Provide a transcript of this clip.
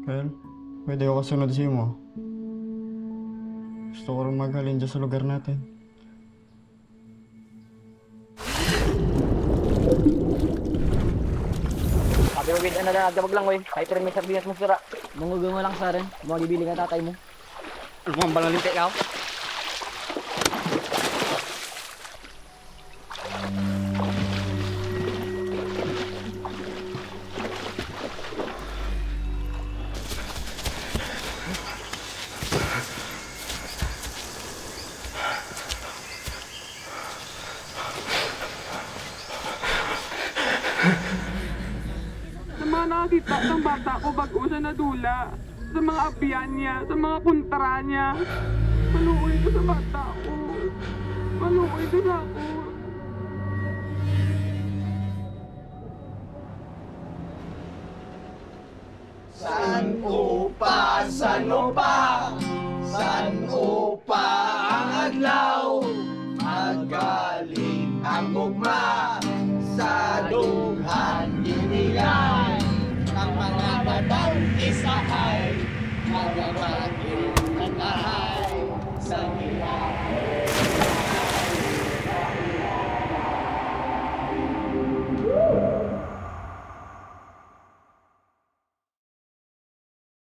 Kyle, pwede ako kasunod sa'yo mo. Gusto ko rin maghalin dyan sa lugar natin. Sabi mo, wait, na nagdabag lang, oy. Kahit rin may sardinas mo sira. Mangugong mo lang sa rin. Magibili ka tatay mo. Ano mo, ang balalinte ka? Sa mga nakakita ng bata ko bago siya nadula, sa mga abiyan niya, sa mga kuntara niya, maluoy ko sa bata ko. Maluoy din ako. San upa, san upa, san upa ang adlaw, magaling ang gugma sa dughan ginilan. Ang mga batang isahay, magabat